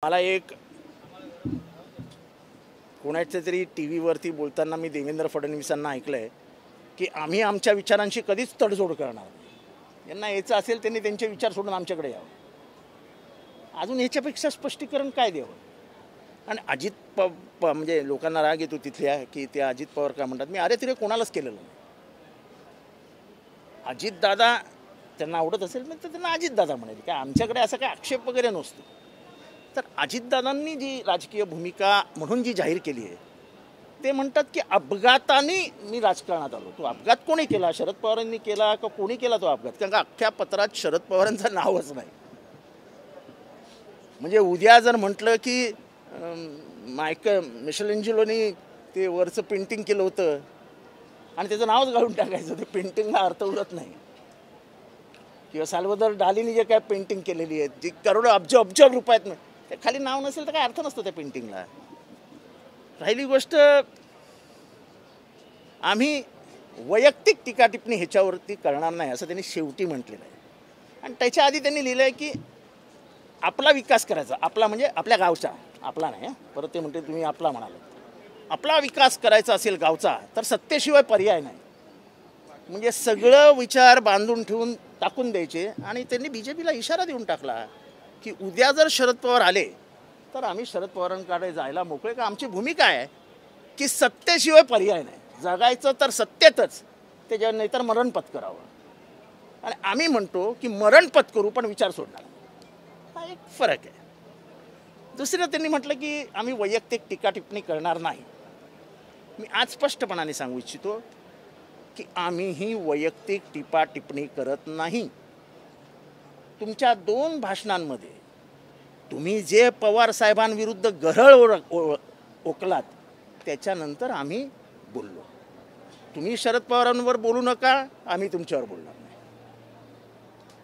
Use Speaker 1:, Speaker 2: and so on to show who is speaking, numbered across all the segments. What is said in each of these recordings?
Speaker 1: मला एक कोणाच्या तरी टीव्हीवरती बोलताना मी देवेंद्र फडणवीसांना ऐकलंय की आम्ही आमच्या विचारांशी कधीच तडजोड करणार नाही. यांना यायचं असेल त्यांनी त्यांचे विचार सोडून आमच्याकडे यावं. अजून ह्याच्यापेक्षा स्पष्टीकरण काय द्यावं? आणि अजित म्हणजे लोकांना राग येतो तिथल्या की ते अजित पवार काय म्हणतात. मी अरे तिथे कोणालाच केलेलं नाही. अजितदादा त्यांना आवडत असेल तर त्यांना अजितदादा म्हणायचे. काय आमच्याकडे असं काय आक्षेप वगैरे नसतो. तर अजितदादांनी जी राजकीय भूमिका म्हणून जी जाहीर केली आहे ते म्हणतात की अपघाताने मी राजकारणात आलो. तो अपघात कोणी केला? शरद पवारांनी केला का कोणी केला तो अपघात? कारण का अख्ख्या पत्रात शरद पवारांचं नावच नाही. म्हणजे उद्या जर म्हटलं की मिशेलेंजेलोनी ते वरचं पेंटिंग केलं होतं आणि त्याचं नावच घालून टाकायचं, ते पेंटिंगला अर्थ उरत नाही. किंवा साल्वादोर डालीने जे काय पेंटिंग केलेली आहे जी करोडो अब्ज रुपयात ते खाली नाव नसेल तर काय अर्थ नसतो त्या पेंटिंगला. राहिली गोष्ट आम्ही वैयक्तिक टीका टिप्पणी ह्याच्यावरती करणार नाही असं त्यांनी शेवटी म्हटलेलं आहे. आणि त्याच्या आधी त्यांनी लिहिलं आहे की आपला विकास करायचा. आपला म्हणजे आपल्या गावचा, आपला नाही. परत ते म्हणते तुम्ही आपला म्हणाल. आपला विकास करायचा असेल गावचा तर सत्तेशिवाय पर्याय नाही. म्हणजे सगळं विचार बांधून ठेवून टाकून द्यायचे. आणि त्यांनी बीजेपीला इशारा देऊन टाकला की उद्या जर शरद पवार आले तर आम्ही शरद पवारांकडे जायला मोकळे. का आमची भूमिका आहे की सत्तेशिवाय पर्याय नाही. जगायचं तर सत्तेतच, त्याच्यावर नाही तर मरण पत्करावं. आणि आम्ही म्हणतो की मरण पत्करू पण विचार सोडणार. हा एक फरक आहे. दुसरं त्यांनी म्हटलं की आम्ही वैयक्तिक टीका टिप्पणी करणार नाही. मी आज स्पष्टपणाने सांगू इच्छितो की आम्हीही वैयक्तिक टीपा टिप्पणी करत नाही. तुमच्या 2 भाषणांमध्ये तुम्ही जे पवार साहेबांविरुद्ध गरळ ओकलात त्याच्यानंतर आम्ही बोललो. तुम्ही शरद पवारांवर बोलू नका, आम्ही तुमच्यावर बोलणार नाही.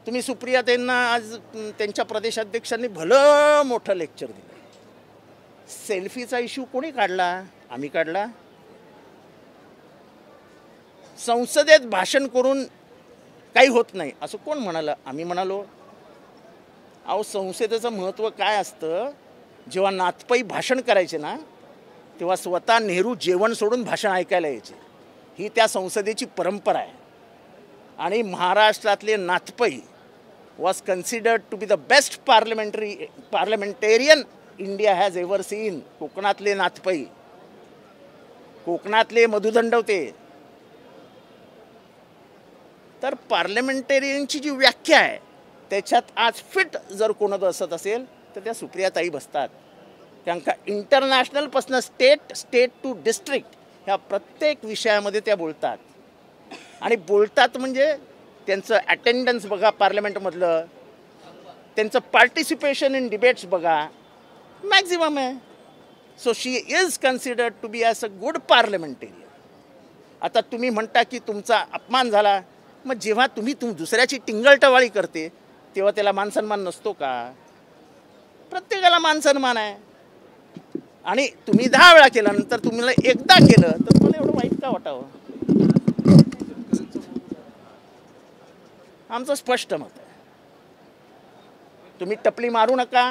Speaker 1: तुम्ही सुप्रियाताईंना आज त्यांच्या प्रदेशाध्यक्षांनी भलं मोठं लेक्चर दिलं. सेल्फीचा इश्यू कोणी काढला? आम्ही काढला. संसदेत भाषण करून काही होत नाही असं कोण म्हणालं? आम्ही म्हणालो. अहो, संसदेचं महत्त्व काय असतं? जेव्हा नाथपै भाषण करायचे ना तेव्हा स्वतः नेहरू जेवण सोडून भाषण ऐकायला यायचे. ही त्या संसदेची परंपरा आहे. आणि महाराष्ट्रातले Nath Pai was considered to be the best parliamentarian India has ever seen. कोकणातले नाथपै, कोकणातले मधुदंडवते. तर पार्लमेंटेरियनची जी व्याख्या आहे त्याच्यात आज फिट जर कोण बसत असेल तर त्या सुप्रियाताई बसतात. त्यांना इंटरनॅशनलपासून स्टेट टू डिस्ट्रिक्ट ह्या प्रत्येक विषयामध्ये त्या बोलतात. आणि बोलतात म्हणजे त्यांचं अटेंडन्स बघा पार्लमेंटमधलं, त्यांचं पार्टिसिपेशन इन डिबेट्स बघा, मॅक्झिमम आहे. So she is considered to be as a good parliamentarian. आता तुम्ही म्हणता की तुमचा अपमान झाला. मग जेव्हा तुम्ही दुसऱ्याची टिंगलटवाळी करते तेव्हा त्याला मानसन्मान नसतो का? प्रत्येकाला मानसन्मान आहे. आणि तुम्ही 10 वेळा केल्यानंतर तुम्हाला एकदा केलं तर तुम्हाला एवढं वाईट का वाटावं? आमचं स्पष्ट मत आहे. तुम्ही टपली मारू नका,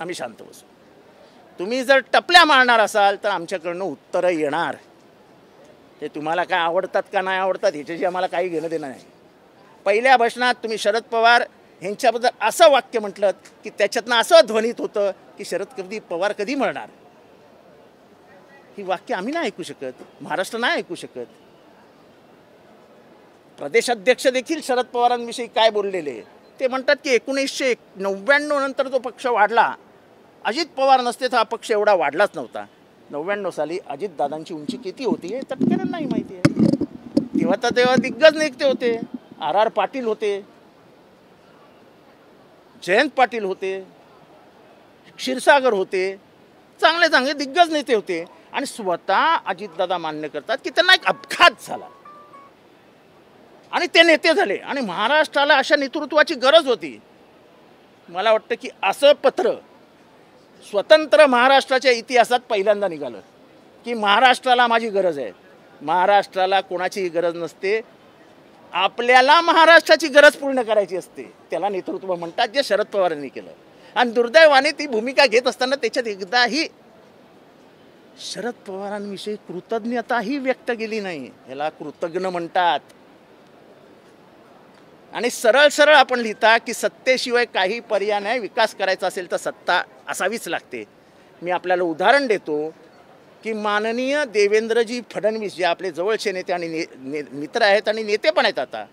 Speaker 1: आम्ही शांत बसू. तुम्ही जर टपल्या मारणार असाल तर आमच्याकडनं उत्तरं येणार. ते तुम्हाला काय आवडतात का नाही आवडतात ह्याच्याशी आम्हाला काही घेणं देणं नाही. पहिल्या भाषणात तुम्ही शरद पवार ह्यांच्याबद्दल असं वाक्य म्हटलं की त्याच्यातनं असं ध्वनित होतं की पवार कधी मरणार. ही वाक्य आम्ही नाही ऐकू शकत, महाराष्ट्र नाही ऐकू शकत. प्रदेशाध्यक्ष देखील शरद पवारांविषयी काय बोललेले ते म्हणतात की 1999 नंतर जो पक्ष वाढला, अजित पवार नसते तर हा पक्ष एवढा वाढलाच नव्हता. 99 साली अजितदादांची उंची किती होती हे तटकऱ्यांना नाही माहिती आहे. तेव्हा दिग्गज नेते होते. RR पाटील होते, जयंत पाटील होते, क्षीरसागर होते, चांगले दिग्गज नेते होते. आणि स्वतः अजितदादा मान्य करतात की त्यांना एक अपघात झाला आणि ते नेते झाले. आणि महाराष्ट्राला अशा नेतृत्वाची गरज होती. मला वाटतं की असं पत्र स्वतंत्र महाराष्ट्राच्या इतिहासात पहिल्यांदा निघालं की महाराष्ट्राला माझी गरज आहे. महाराष्ट्राला कोणाचीही गरज नसते. आपल्याला महाराष्ट्राची गरज पूर्ण करायची असते. त्याला नेतृत्व म्हणतात, जे शरद पवारांनी केलं. आणि दुर्दैवाने ती भूमिका घेत असताना त्याच्यात एकदाही शरद पवारांविषयी कृतज्ञताही व्यक्त केली नाही. ह्याला कृतज्ञ म्हणतात. आणि सरळ सरळ आपण लिहिता की सत्तेशिवाय काही पर्याय नाही, विकास करायचा असेल तर सत्ता असावीच लागते. मी आपल्याला उदाहरण देतो की माननीय देवेंद्रजी फडणवीस जे आपले जवळचे नेते आणि मित्र आहेत आणि नेते पण आहेत आता,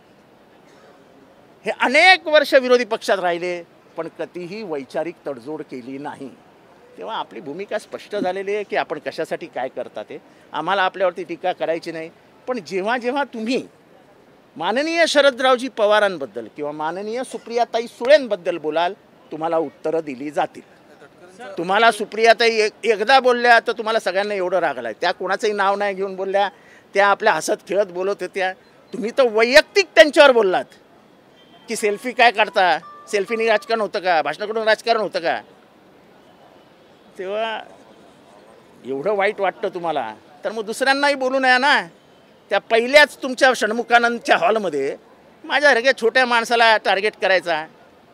Speaker 1: हे अनेक वर्ष विरोधी पक्षात राहिले पण कधीही वैचारिक तडजोड केली नाही. तेव्हा आपली भूमिका स्पष्ट झालेली आहे की आपण कशासाठी काय करता ते. आम्हाला आपल्यावरती टीका करायची नाही. पण जेव्हा जेव्हा तुम्ही माननीय शरदरावजी पवारांबद्दल किंवा माननीय सुप्रियाताई सुळेंबद्दल बोलाल, तुम्हाला उत्तरं दिली जातील. तुम्हाला सुप्रियाताई एकदा बोलल्या तर तुम्हाला सगळ्यांना एवढं रागलाय. त्या कोणाचंही नाव नाही घेऊन बोलल्या, त्या आपल्या हसत खेळत बोलत होत्या. तुम्ही तर वैयक्तिक त्यांच्यावर बोललात की सेल्फी काय काढता, सेल्फीने राजकारण होतं का, भाषणाकडून राजकारण होतं का. तेव्हा एवढं वाईट वाटतं तुम्हाला तर मग दुसऱ्यांनाही बोलू नये ना. त्या पहिल्याच तुमच्या षण्मुखानंदच्या हॉलमध्ये माझ्यासारख्या छोट्या माणसाला टार्गेट करायचा,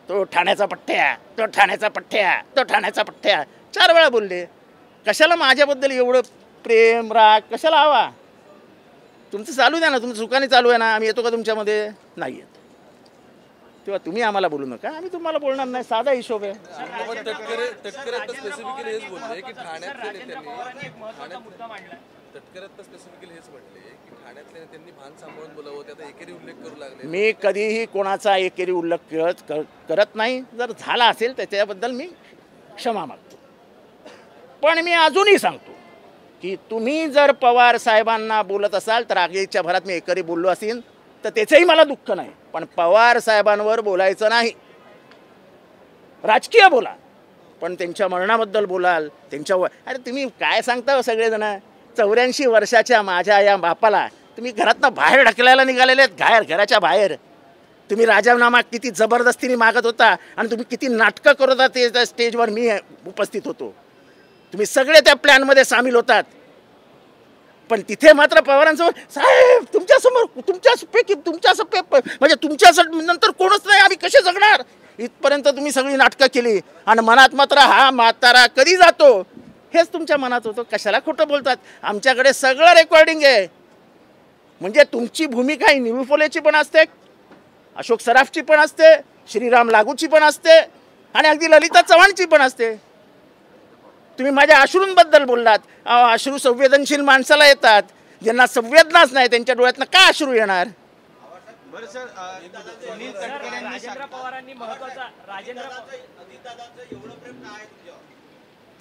Speaker 1: तो ठाण्याचा पठ्ठ्या, तो ठाण्याचा पठ्ठ्या, तो ठाण्याचा पठ्ठ्या 4 वेळा बोलले. कशाला माझ्याबद्दल एवढं प्रेम राग कशाला हवा. तुमचं चालू द्या ना, तुमचं सुखाने चालू आहे ना. आम्ही येतो का तुमच्यामध्ये? नाही येत. तेव्हा तुम्ही आम्हाला बोलू नका, आम्ही तुम्हाला बोलणार नाही. साधा हिशोब आहे. मी कधीही कोणाचा एकेरी उल्लेख करत नाही. जर झाला असेल तर त्याबद्दल मी क्षमा मागतो. पण मी अजूनही सांगतो की तुम्ही जर पवार साहेबांना बोलत असाल तर आगीच्या भरात मी एकेरी बोललो असेल तर त्याचंही मला दुःख नाही. पण पवार साहेबांवर बोलायचं नाही. राजकीय बोला पण त्यांच्या मरणाबद्दल बोलाल. अरे तुम्ही काय सांगता सगळेजण. 84 वर्षाच्या माझ्या या बापाला तुम्ही घरातनं बाहेर ढकलायला निघालेले आहेत. घराच्या बाहेर तुम्ही राजीनामा किती जबरदस्तीने मागत होता आणि तुम्ही किती नाटकं करत होता. ते त्या स्टेजवर मी उपस्थित होतो. तुम्ही सगळे त्या प्लॅनमध्ये सामील होतात. पण तिथे मात्र पवारांसमोर साहेब तुमच्यासमोर म्हणजे तुमच्या नंतर कोणच नाही, आम्ही कसे जगणार, इथपर्यंत तुम्ही सगळी नाटकं केली. आणि मनात मात्र हा म्हातारा कधी जातो हेच तुमच्या मनात होतं. कशाला खोटं बोलतात. आमच्याकडे सगळं रेकॉर्डिंग आहे. म्हणजे तुमची भूमिका ही निळू फुलेची पण असते, अशोक सराफची पण असते, श्रीराम लागूची पण असते आणि अगदी ललिता चव्हाणची पण असते. तुम्ही माझ्या अश्रूंबद्दल बोललात. अश्रू संवेदनशील माणसाला येतात. ज्यांना संवेदनाच नाही त्यांच्या डोळ्यातनं काय अश्रू येणार.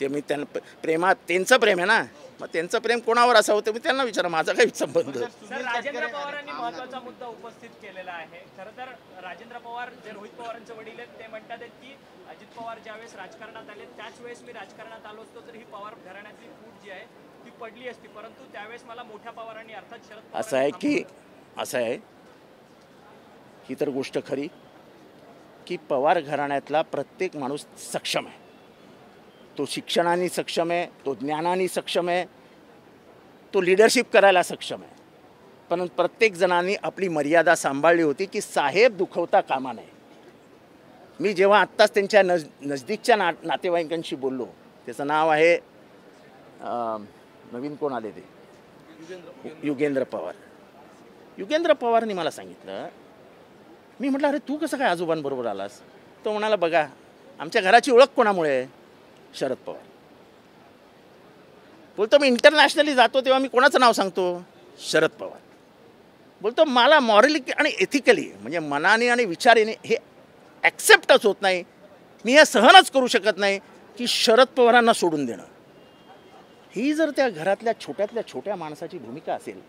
Speaker 1: ते मी त्यांना प्रेमात त्यांचं प्रेम आहे ना, मग त्यांचं प्रेम कोणावर असावं ते मी त्यांना विचारा. माझा काही संबंध.
Speaker 2: राजेंद्र पवारांनी महत्त्वाचा मुद्दा उपस्थित केलेला आहे. खरं तर राजेंद्र पवार जे रोहित पवारांचे वडील आहेत ते म्हणतात की अजित पवार ज्यावेळेस राजकारणात आले त्याच वेळेस मी राजकारणात आलो असतो तर ही पवार घराण्यातली फूट जी आहे ती पडली असती. परंतु त्यावेळेस मला मोठ्या पवारांनी अर्थात शरद
Speaker 1: असं आहे ही तर गोष्ट खरी की पवार घराण्यातला प्रत्येक माणूस सक्षम आहे. तो शिक्षणाने सक्षम आहे, तो ज्ञानाने सक्षम आहे, तो लीडरशिप करायला सक्षम आहे. पण प्रत्येक जणांनी आपली मर्यादा सांभाळली होती की साहेब दुखवता कामा नये. मी जेव्हा आत्ताच त्यांच्या नजदीकच्या नातेवाईकांशी बोललो, त्याचं नाव आहे नवीन कोण आले ते युगेंद्र पवार. युगेंद्र पवारनी मला सांगितलं, मी म्हटलं अरे तू कसं काय आजोबांबरोबर आलास. तो म्हणाला बघा आमच्या घराची ओळख कोणामुळे आहे, शरद पवार. बोलतो मी इंटरनॅशनली जातो तेव्हा मी कोणाचं नाव सांगतो, शरद पवार. बोलतो मला मॉरली आणि एथिकली म्हणजे मनाने आणि विचाराने हे ॲक्सेप्टच होत नाही. मी हे सहनच करू शकत नाही की शरद पवारांना सोडून देणं. ही जर त्या घरातल्या छोट्यातल्या छोट्या माणसाची भूमिका असेल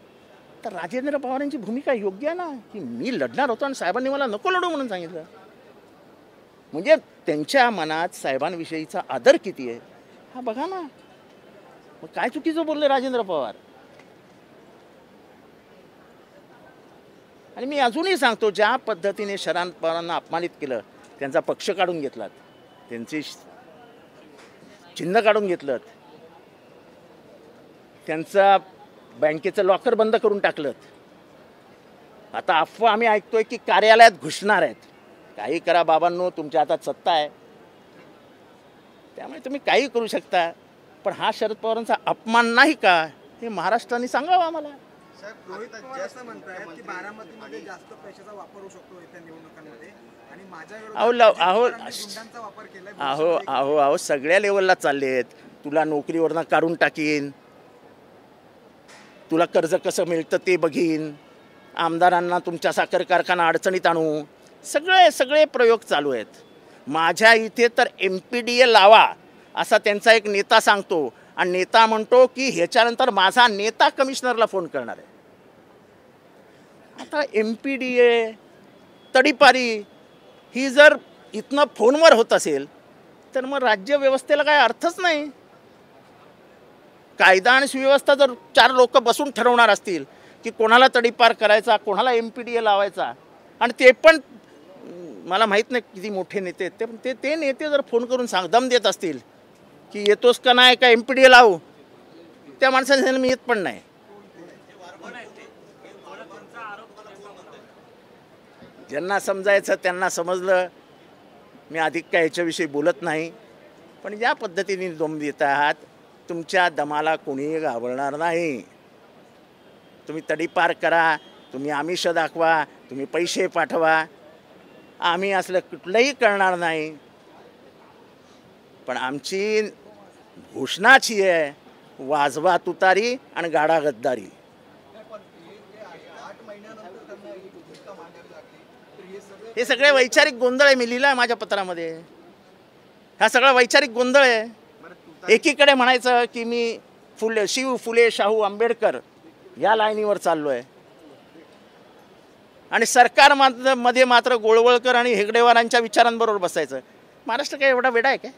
Speaker 1: तर राजेंद्र पवारांची भूमिका योग्य आहे ना, की मी लढणार होतो आणि साहेबांनी मला नको लढू म्हणून सांगितलं. म्हणजे त्यांच्या मनात साहेबांविषयीचा आदर किती आहे हा बघा ना. मग काय चुकीचं बोलले राजेंद्र पवार. आणि मी अजूनही सांगतो ज्या पद्धतीने शरद पवारांना अपमानित केलं, त्यांचा पक्ष काढून घेतलात, त्यांचे चिन्ह काढून घेतलं, त्यांचा बँकेचं लॉकर बंद करून टाकलं. आता अफवा आम्ही ऐकतोय की कार्यालयात घुसणार आहेत. काही करा बाबांनो, तुमच्या हातात सत्ता आहे. त्यामुळे तुम्ही काही करू शकता, पण हा शरद पवारांचा अपमान नाही का हे महाराष्ट्राने सांगावं आम्हाला.
Speaker 3: रोहित पवार असं म्हणतायत की बारामतीमध्ये जास्त पैशाचा वापर होऊ शकतो येत्या निवडणुकांमध्ये आणि माझ्या गुंडांचा वापर केलाय.
Speaker 1: अहो सगळ्या लेवलला चाललेत. तुला नोकरीवरनं काढून टाकीन, तुला कर्ज कसं मिळतं ते बघीन, आमदारांना तुमच्या साखर कारखाना अडचणीत आणू, सगळे प्रयोग चालू आहेत. माझ्या इथे तर MPDA लावा असा त्यांचा एक नेता सांगतो आणि नेता म्हणतो की ह्याच्यानंतर माझा नेता कमिशनरला फोन करणार आहे. आता MPDA तडीपारी ही जर इथनं फोनवर होत असेल तर मग राज्यव्यवस्थेला काय अर्थच नाही. कायदा आणि सुव्यवस्था जर 4 लोक बसून ठरवणार असतील की कोणाला तडीपार करायचा, कोणाला MPDA लावायचा, आणि ते पण मला माहीत नाही किती मोठे नेते आहेत ते, पण ते नेते जर फोन करून दम देत असतील की येतोस का नाही का MPDA लावू, त्या माणसाने मी येत पण नाही. ज्यांना समजायचं त्यांना समजलं. मी अधिक काय याच्याविषयी बोलत नाही, पण ज्या पद्धतीने दम देत आहात तुमच्या दमाला कोणीही घाबरणार नाही. तुम्ही तडीपार करा, तुम्ही आमिष दाखवा, तुम्ही पैसे पाठवा, आम्ही असलं कुठलंही करणार नाही. पण आमची घोषणाची आहे, वाजवा तुतारी आणि गाडा गद्दारी. हे सगळे वैचारिक गोंधळ आहे. मी लिहिलं आहे माझ्या पत्रामध्ये. हा सगळा वैचारिक गोंधळ आहे. एकीकडे म्हणायचं की मी शिव फुले शाहू आंबेडकर या लाईनीवर चाललो आहे, आणि सरकारमध्ये मात्र गोळवळकर आणि हेगडेवारांच्या विचारांबरोबर बसायचं. महाराष्ट्र काय एवढा वेडा आहे काय?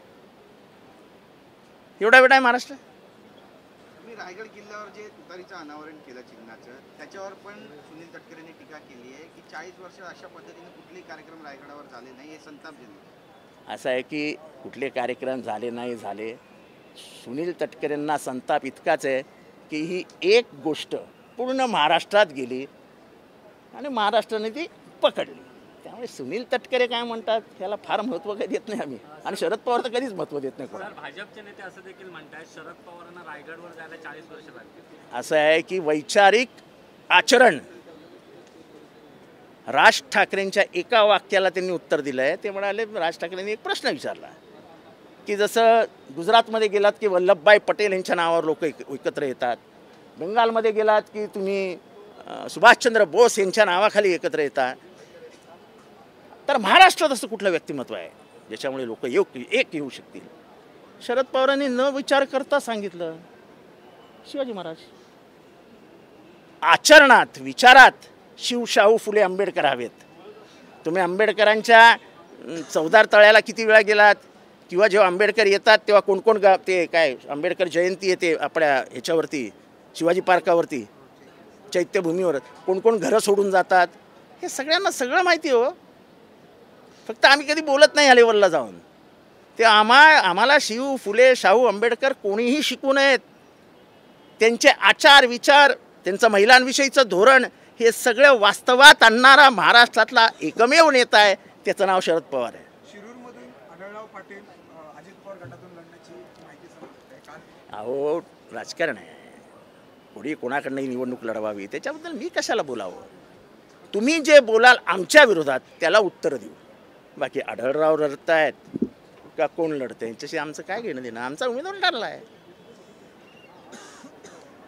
Speaker 1: एवढा वेडा आहे महाराष्ट्र?
Speaker 4: तुम्ही रायगड किल्ल्यावर जे तुतारीचं अनावरण केलं चिन्हाचं, त्याच्यावर पण सुनील तटकरेंनी टीका केली आहे की 40 वर्ष अशा पद्धतीने कुठलेही कार्यक्रम रायगडावर झाले नाही, हे संताप दिले.
Speaker 1: असं आहे की कुठले कार्यक्रम झाले नाही झाले, सुनील तटकरेंना संताप इतकाच आहे की ही एक गोष्ट पूर्ण महाराष्ट्रात गेली आणि महाराष्ट्राने ती पकडली. त्यामुळे सुनील तटकरे काय म्हणतात याला फार महत्त्व काही देत नाही आम्ही, आणि शरद पवार तर कधीच महत्त्व देत नाही कोणाला.
Speaker 2: भाजपचे नेते असं देखील म्हणतात शरद पवारांना रायगडवर जायला 40 वर्ष लागतील.
Speaker 1: असं आहे की वैचारिक आचरण, राज ठाकरेंच्या एका वाक्याला त्यांनी उत्तर दिलं आहे. ते म्हणाले, राज ठाकरेंनी एक प्रश्न विचारला की जसं गुजरातमध्ये गेलात की वल्लभभाई पटेल यांच्या नावावर लोक एकत्र येतात, बंगालमध्ये गेलात की तुम्ही सुभाषचंद्र बोस यांच्या नावाखाली एकत्र येतात, तर महाराष्ट्रात असं कुठलं व्यक्तिमत्व आहे ज्याच्यामुळे लोक एक येऊ शकतील? शरद पवारांनी न विचार करता सांगितलं शिवाजी महाराज. आचरणात विचारात शिवशाहू फुले आंबेडकर हवेत. तुम्ही आंबेडकरांच्या चौदार तळ्याला किती वेळा गेलात, किंवा जेव्हा आंबेडकर येतात तेव्हा कोण कोण ते काय आंबेडकर जयंती येते आपल्या ह्याच्यावरती शिवाजी पार्कावरती चैत्यभूमीवर, कोण कोण घरं सोडून जातात, हे सगळ्यांना सगळं माहिती हो. फक्त आम्ही कधी बोलत नाही या लेवलला जाऊन. ते आम्हाला शिव फुले शाहू आंबेडकर कोणीही शिकू नयेत. त्यांचे आचार विचार, त्यांचं महिलांविषयीचं धोरण, हे सगळं वास्तवात आणणारा महाराष्ट्रातला एकमेव नेता आहे, त्याचं नाव शरद पवार आहे.
Speaker 3: शिरूरमधून आढळराव पाटील अजित पवार गटातून लढण्याची माहिती समजते काल.
Speaker 1: अहो राजकारण आहे, कोणी कोणाकडनंही निवडणूक लढवावी, त्याच्याबद्दल मी कशाला बोलावं? तुम्ही जे बोलाल आमच्या विरोधात त्याला उत्तर देऊ. बाकी आढळराव लढतायत का कोण लढतं यांच्याशी आमचं काय घेणं देणं? आमचा उमेदवार ठरला आहे.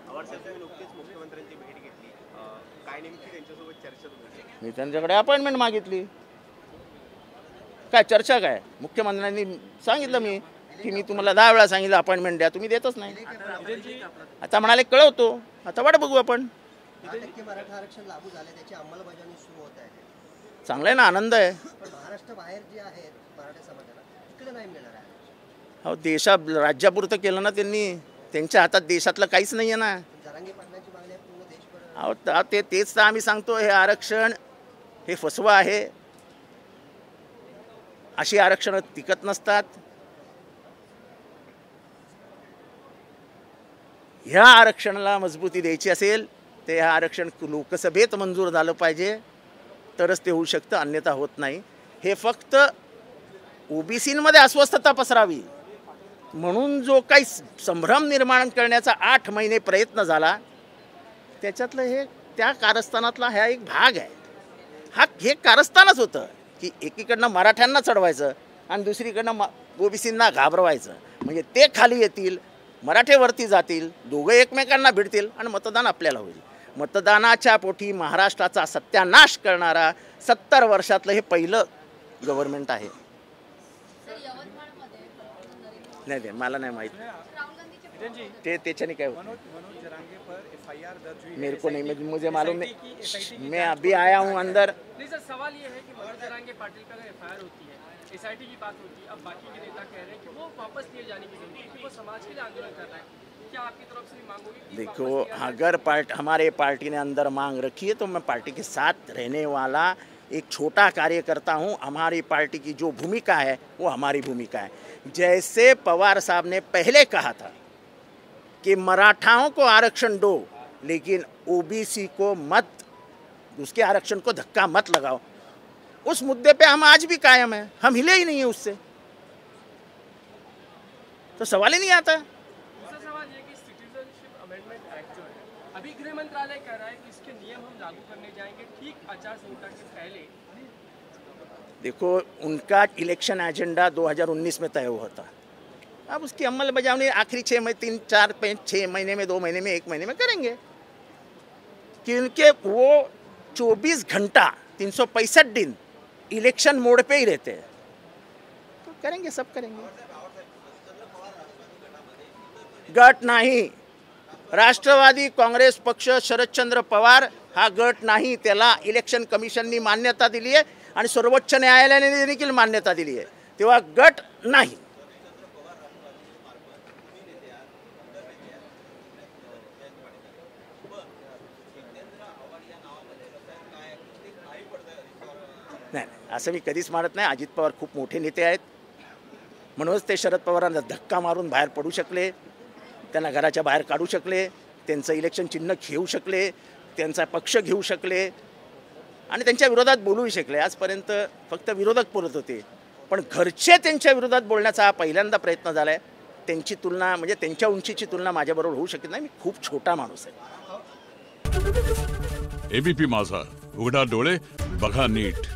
Speaker 4: मुख्यमंत्र्यांची भेट घेतली, काय नेमकी त्यांच्यासोबत चर्चा झाली?
Speaker 1: मी त्यांच्याकडे अपॉइंटमेंट मागितली. काय चर्चा काय? मुख्यमंत्र्यांनी सांगितलं मी की मी तुम्हाला 10 वेळा सांगितलं अपॉइंटमेंट द्या, तुम्ही देतच नाही. आता म्हणाले कळवतो, आता वाट बघू आपण.
Speaker 5: 10% मराठा आरक्षण लागू झाले, त्याची अंमलबजावणी सुरू होत आहे.
Speaker 1: चांगलं आहे ना, आनंद आहे.
Speaker 5: पण महाराष्ट्र बाहेर जे आहेत मराठा समाजाला तिकडे नाही मिळणार आहे.
Speaker 1: अहो राज्यापुरतं केलं ना त्यांनी, त्यांच्या हातात देशातलं काहीच नाही आहे ना.
Speaker 5: जरांगे पाटलांची मागणी आहे पूर्ण देशभर.
Speaker 1: अहो तेच तर आम्ही सांगतो, हे आरक्षण हे फसवा आहे. अशी आरक्षणं टिकत नसतात. ह्या आरक्षणाला मजबूती द्यायची असेल तर हे आरक्षण लोकसभेत मंजूर झालं पाहिजे, तरच ते होऊ शकतं, अन्यथा होत नाही. हे फक्त ओबीसींमध्ये अस्वस्थता पसरावी म्हणून जो काही संभ्रम निर्माण करण्याचा 8 महिने प्रयत्न झाला, त्याच्यातलं हे त्या कारस्थानातला हा एक भाग आहे. हे कारस्थानच होतं की एकीकडनं मराठ्यांना चढवायचं आणि दुसरीकडनं ओबीसींना घाबरवायचं. म्हणजे ते खाली येतील, मराठे वरती जातील, दोघं एकमेकांना भिडतील आणि मतदान आपल्याला होईल. मतदानाच्या पोटी महाराष्ट्राचा सत्यानाश करणारा 70 वर्षातलं हे पहिलं गव्हर्नमेंट आहे. नाही मला नाही माहित ते त्याच्याने काय होतं.
Speaker 3: मनोज जरांगे पर एफआईआर दर्ज हुई है।
Speaker 1: मेरे को नहीं, मुझे मालूम नहीं, मैं अभी आया हूँ अंदर.
Speaker 2: नहीं सर, सवाल ये है कि मनोज जरांगे पाटिल का एफआईआर होती है, एसआईटी की बात होती है, अब बाकी के नेता कह रहे हैं कि वो वापस लिए जाने की जरूरत है, वो समाज के लिए आंदोलन कर रहा है. क्या आपकी तरफ से भी मांग होगी कि
Speaker 1: देखो, अगर हमारे पार्टी ने अंदर मांग रखी है तो मैं पार्टी के साथ रहने वाला एक छोटा कार्यकर्ता हूँ. हमारी पार्टी की जो भूमिका है वो हमारी भूमिका है. जैसे पवार साहब ने पहले कहा था कि मराठाओं को आरक्षण दो लेकिन ओबीसी को मत, उसके आरक्षण को धक्का मत लगाओ, उस मुद्दे पे हम आज भी कायम हैं. हम हिले ही नहीं है उससे, तो सवाल ही नहीं आता.
Speaker 2: दूसरा सवाल ये कि सिटीजनशिप अमेंडमेंट एक्ट जो है, अभी गृह मंत्रालय कह रहा है कि इसके नियम हम लागू करने जाएंगे ठीक आचार संहिता के पहले.
Speaker 1: देखो, उनका इलेक्शन एजेंडा 2019 में तय हुआ था. अब उसकी अमलबजावनी आखिरी 6 महीने, 3, 4, 5, 6 महीने में, 2 महीने में, 1 महीने में करेंगे. क्योंकि वो 24 घंटा 365 दिन इलेक्शन मोड पे ही रहते हैं. तो करेंगे, सब करेंगे. गट नाही. राष्ट्रवादी काँग्रेस पक्ष, शरदचंद्र पवार हा गट नाही. त्याला इलेक्शन कमिशननी मान्यता दिली आहे आणि सर्वोच्च न्यायालयाने देखील मान्यता दिली आहे. तेव्हा गट नाही. नाही, असं मी कधीच मानत नाही. अजित पवार खूप मोठे नेते आहेत, म्हणूनच ते शरद पवारांना धक्का मारून बाहेर पडू शकले, त्यांना घराच्या बाहेर काढू शकले, त्यांचं इलेक्शन चिन्ह घेऊ शकले, त्यांचा पक्ष घेऊ शकले आणि त्यांच्या विरोधात बोलूही शकले. आजपर्यंत फक्त विरोधक बोलत होते, पण घरचे त्यांच्या विरोधात बोलण्याचा हा पहिल्यांदा प्रयत्न झाला आहे. त्यांची तुलना, म्हणजे त्यांच्या उंचीची तुलना माझ्याबरोबर होऊ शकत नाही. मी खूप छोटा माणूस आहे.
Speaker 6: एबीपी माझा, उघडा डोळे बघा नीट.